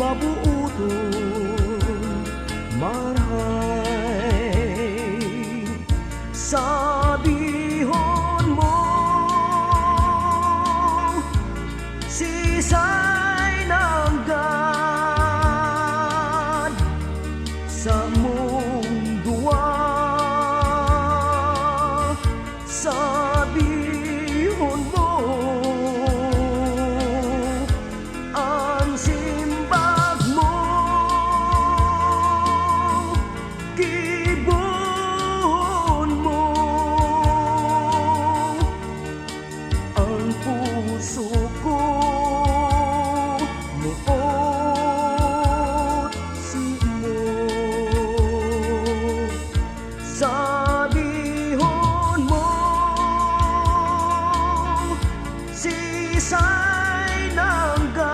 mabuutong marhay. Sabihon mo sisay ng God sa mundua. Sabihon mo ang simbag mo, gibuhon mo ang puso ko. Sabihon mo sisay ng God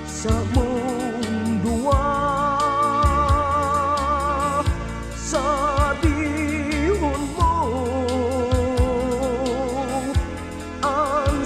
sa mundua. Sabihon mo ang